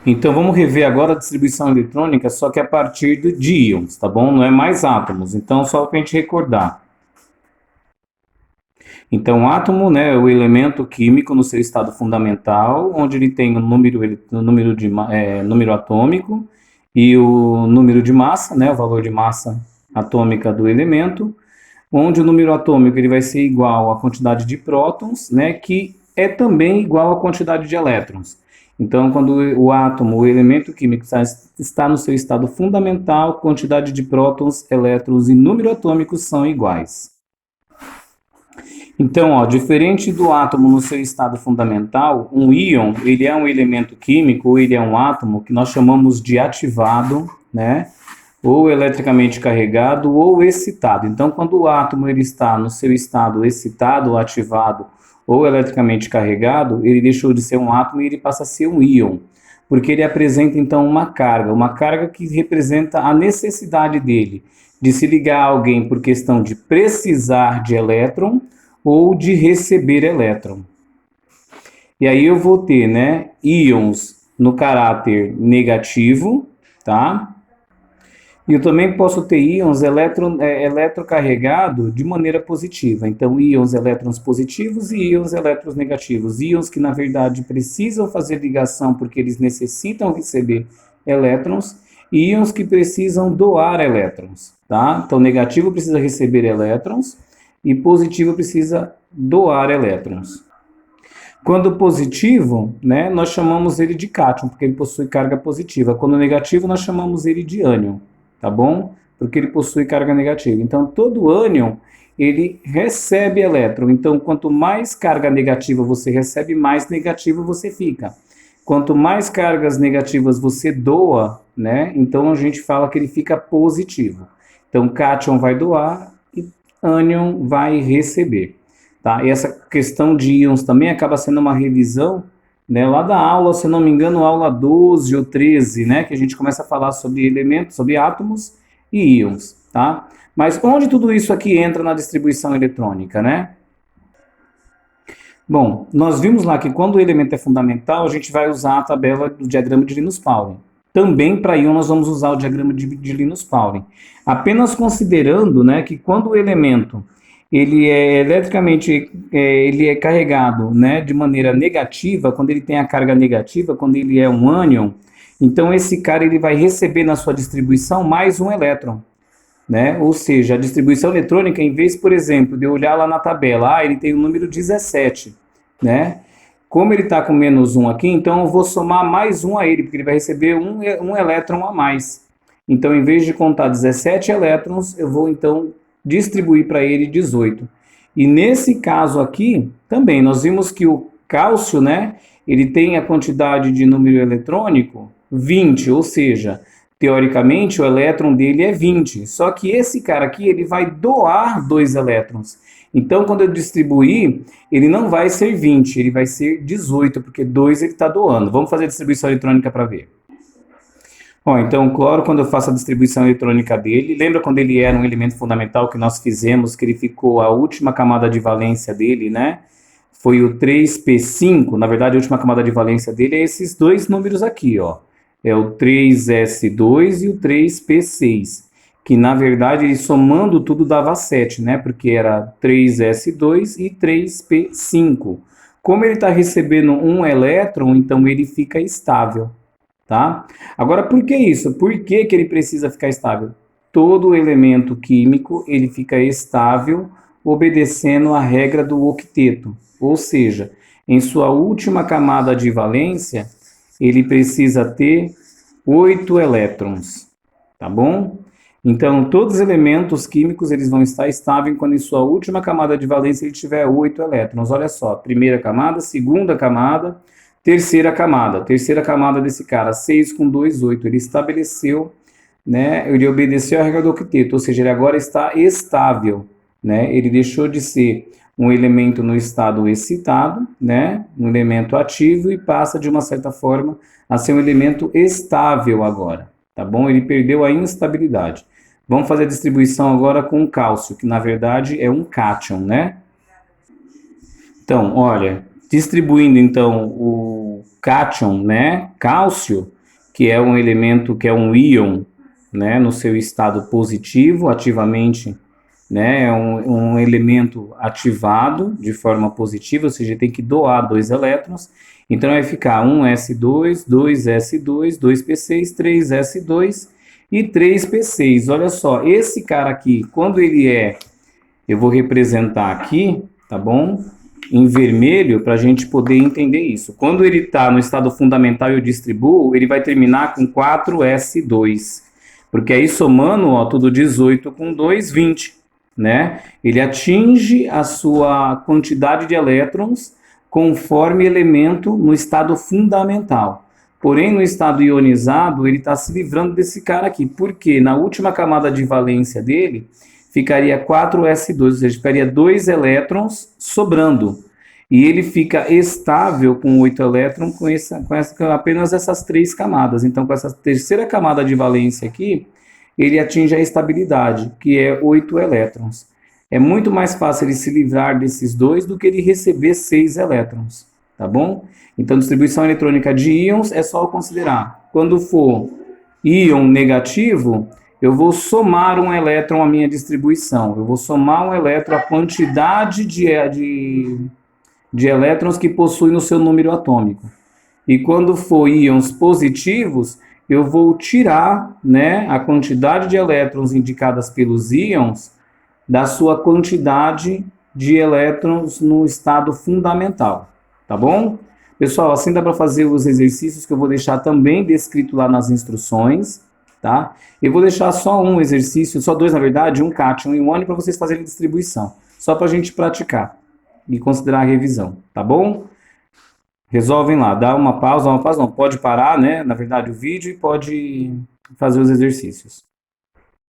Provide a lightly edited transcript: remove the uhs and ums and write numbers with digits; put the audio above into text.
Então vamos rever agora a distribuição eletrônica, só que a partir de íons, tá bom? Não é mais átomos. Então só para a gente recordar. Então átomo, né, é o elemento químico no seu estado fundamental, onde ele tem número atômico e o número de massa, né, o valor de massa atômica do elemento, onde o número atômico ele vai ser igual à quantidade de prótons, né, que é também igual à quantidade de elétrons. Então, quando o átomo, o elemento químico está no seu estado fundamental, quantidade de prótons, elétrons e número atômico são iguais. Então, ó, diferente do átomo no seu estado fundamental, um íon, ele é um elemento químico, ou ele é um átomo que nós chamamos de ativado, né? Ou eletricamente carregado ou excitado. Então, quando o átomo ele está no seu estado excitado, ativado ou eletricamente carregado, ele deixou de ser um átomo e ele passa a ser um íon, porque ele apresenta então uma carga que representa a necessidade dele de se ligar a alguém por questão de precisar de elétron ou de receber elétron. E aí eu vou ter, né, íons no caráter negativo, tá? E eu também posso ter íons eletrocarregados de maneira positiva. Então, íons elétrons positivos e íons elétrons negativos. Íons que, na verdade, precisam fazer ligação porque eles necessitam receber elétrons. E íons que precisam doar elétrons, tá? Então, negativo precisa receber elétrons e positivo precisa doar elétrons. Quando positivo, né, nós chamamos ele de cátion, porque ele possui carga positiva. Quando negativo, nós chamamos ele de ânion, tá bom? Porque ele possui carga negativa. Então, todo ânion, ele recebe elétron. Então, quanto mais carga negativa você recebe, mais negativo você fica. Quanto mais cargas negativas você doa, né, então a gente fala que ele fica positivo. Então, cátion vai doar e ânion vai receber. Tá? E essa questão de íons também acaba sendo uma revisão, né, lá da aula, se não me engano, aula 12 ou 13, né, que a gente começa a falar sobre elementos, sobre átomos e íons, tá? Mas onde tudo isso aqui entra na distribuição eletrônica, né? Bom, nós vimos lá que quando o elemento é fundamental, a gente vai usar a tabela do diagrama de Linus-Pauling. Também para íon nós vamos usar o diagrama de Linus-Pauling. Apenas considerando, né, que quando o elemento ele é eletricamente ele é carregado, né, de maneira negativa, quando ele tem a carga negativa, quando ele é um ânion, então esse cara ele vai receber na sua distribuição mais um elétron, né? Ou seja, a distribuição eletrônica, em vez, por exemplo, de eu olhar lá na tabela, ele tem o número 17, né? Como ele está com menos um aqui, então eu vou somar mais um a ele, porque ele vai receber um elétron a mais. Então, em vez de contar 17 elétrons, eu vou então distribuir para ele 18. E nesse caso aqui, também, nós vimos que o cálcio, né, ele tem a quantidade de número eletrônico 20, ou seja, teoricamente o elétron dele é 20. Só que esse cara aqui, ele vai doar 2 elétrons. Então, quando eu distribuir, ele não vai ser 20, ele vai ser 18, porque 2 ele está doando. Vamos fazer a distribuição eletrônica para ver. Bom, então o cloro, quando eu faço a distribuição eletrônica dele, lembra quando ele era um elemento fundamental que nós fizemos, que ele ficou a última camada de valência dele, né? Foi o 3p5, na verdade a última camada de valência dele é esses dois números aqui, ó. É o 3s2 e o 3p6, que na verdade somando tudo dava 7, né? Porque era 3s2 e 3p5. Como ele está recebendo um elétron, então ele fica estável. Tá? Agora, por que isso? Por que que ele precisa ficar estável? Todo elemento químico ele fica estável obedecendo a regra do octeto, ou seja, em sua última camada de valência, ele precisa ter 8 elétrons, tá bom? Então, todos os elementos químicos eles vão estar estáveis quando em sua última camada de valência ele tiver 8 elétrons. Olha só, primeira camada, segunda camada, terceira camada desse cara, 6 com 2, 8. Ele estabeleceu, né, ele obedeceu a regra do octeto, ou seja, ele agora está estável, né? Ele deixou de ser um elemento no estado excitado, né, um elemento ativo, e passa, de uma certa forma, a ser um elemento estável agora, tá bom? Ele perdeu a instabilidade. Vamos fazer a distribuição agora com o cálcio, que na verdade é um cátion, né? Então, olha, Distribuindo, então, o cátion, né, cálcio, que é um elemento, que é um íon, né, no seu estado positivo, ativamente, né, é um elemento ativado de forma positiva, ou seja, tem que doar 2 elétrons, então vai ficar 1s2, 2s2, 2p6, 3s2 e 3p6. Olha só, esse cara aqui, quando ele eu vou representar aqui, tá bom? Em vermelho, para a gente poder entender isso. Quando ele está no estado fundamental e eu distribuo, ele vai terminar com 4s2, porque aí somando, ó, tudo 18 com 2, 20, né? Ele atinge a sua quantidade de elétrons conforme elemento no estado fundamental. Porém, no estado ionizado, ele está se livrando desse cara aqui, porque na última camada de valência dele, ficaria 4s2, ou seja, ficaria 2 elétrons sobrando. E ele fica estável com 8 elétrons com apenas essas 3 camadas. Então, com essa terceira camada de valência aqui, ele atinge a estabilidade, que é 8 elétrons. É muito mais fácil ele se livrar desses dois do que ele receber 6 elétrons, tá bom? Então, distribuição eletrônica de íons é só considerar. Quando for íon negativo, eu vou somar um elétron à minha distribuição. Eu vou somar um elétron à quantidade de elétrons que possui no seu número atômico. E quando for íons positivos, eu vou tirar, né, a quantidade de elétrons indicadas pelos íons da sua quantidade de elétrons no estado fundamental, tá bom? Pessoal, assim dá para fazer os exercícios que eu vou deixar também descrito lá nas instruções, tá? Eu vou deixar só um exercício, só dois na verdade, um cátion e um ânion para vocês fazerem distribuição, só para a gente praticar e considerar a revisão, tá bom? Resolvem lá, dá uma pausa não, pode parar, né, na verdade, o vídeo e pode fazer os exercícios.